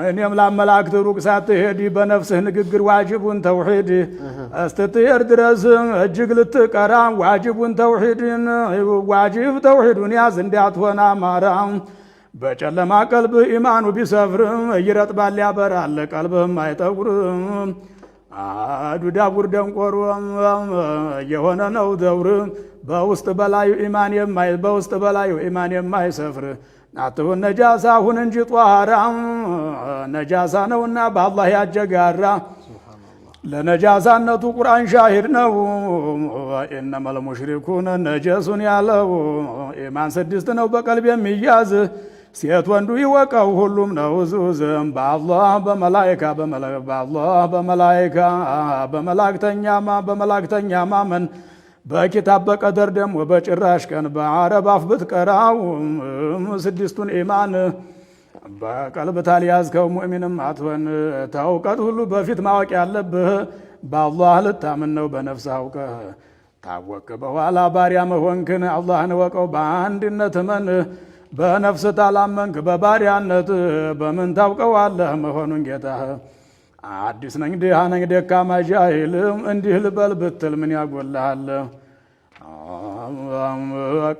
እኔም ላመላክት ሩቅ ሳትሄድ በነፍስህ ንግግር ዋጅቡን ተውሂድ እስትትሄድ ድረስ እጅግ ልትቀራ ዋጅቡን ተውሂድን ዋጅብ ተውሂዱን ያዝ እንዳትሆን አማራ በጨለማ ቀልብ ኢማኑ ቢሰፍርም ይረጥባል ያበራል ቀልብህም አይጠጉርም አዱዳ ጉር ደንቆሮ የሆነ ነው ደውር በውስጥ በላዩ ኢማን የማይሰፍር አትሁን ነጃሳ ሁን እንጂ ጧራ ነጃሳ ነውና በአላህ ያጀጋራ ለነጃሳነቱ ቁርአን ሻሂድ ነው ኢነመል ሙሽሪኩነ ነጀሱን ያለው ኢማን 6 ነው በቀልብ የሚያዝ ሴት ወንዱ ይወቀው ሁሉም ነው ዙዝም በአላህ በመላእክተኛ ማመን በኪታብ በቀደር ደግሞ በጭራሽ ቀን በአረብ አፍ ብትቀራው 6ቱን ኢማን በቀልብ ታልያዝከው ሙእሚንም አትሆን ተውቀት ሁሉ በፊት ማወቅ ያለብህ በአላህ ልታምን ነው በነፍስ አውቀህ ታወቅ በኋላ ባሪያ መሆንክን አላህን ወቀው በአንድነት መን በነፍስ ታላመንክ በባሪያነት በምን ታውቀዋለህ መሆኑን ጌታህ አዲስ ነኝ ድሃ ነኝ ደካማ ጃሂልም እንዲህ ልበል ብትል ምን ያጎልሃል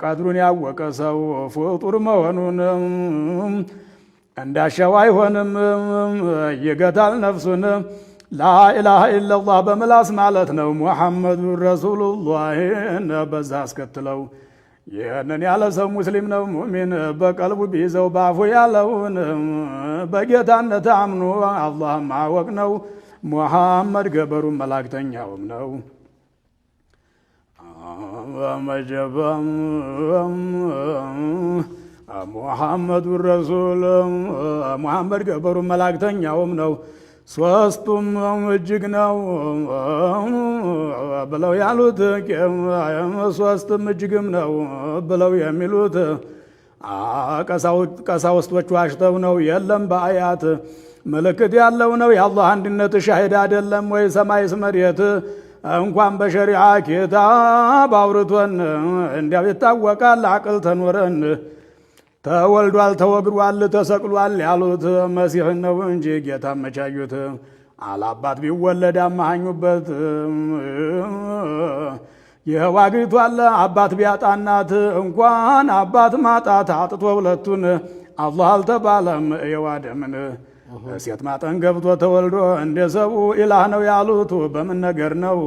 ቀድሩን ያወቀ ሰው ፍጡር መሆኑን እንዳሻው አይሆንም ይገታል ነፍሱን ላኢላሃ ኢላላህ በምላስ ማለት ነው ሙሐመዱን ረሱሉላህ በዛ አስከትለው ይህንን ያለ ሰው ሙስሊም ነው ሙእሚን በቀልቡ ቢይዘው ባፉ ያለውን በጌታነት አምኖ አላህ ማወቅ ነው ሙሐመድ ገበሩ መላእክተኛውም ነው መጀበም ሙሐመዱ ረሱል ሙሐመድ ገበሩ መላእክተኛውም ነው ሶስቱም እጅግ ነው ብለው ያሉት ሶስትም እጅግም ነው ብለው የሚሉት ቀሳውስቶቹ አሽተው ነው የለም በአያት ምልክት ያለው ነው የአላህ አንድነት ሻሂድ አይደለም ወይ ሰማይስ መሬት እንኳን በሸሪዓ ኪታብ አውርቶን እንዲያው ይታወቃል አቅል ተኖረን ተወልዷል ተወግሯል ተሰቅሏል ያሉት መሲህ ነው እንጂ ጌታ መቻዩት አላባት ቢወለድ አማኙበት የዋግቷል አባት ቢያጣናት እንኳን አባት ማጣት አጥቶ ሁለቱን አላህ አልተባለም የዋደምን ሴት ማጠን ገብቶ ተወልዶ እንደ ሰው ኢላህ ነው ያሉት በምን ነገር ነው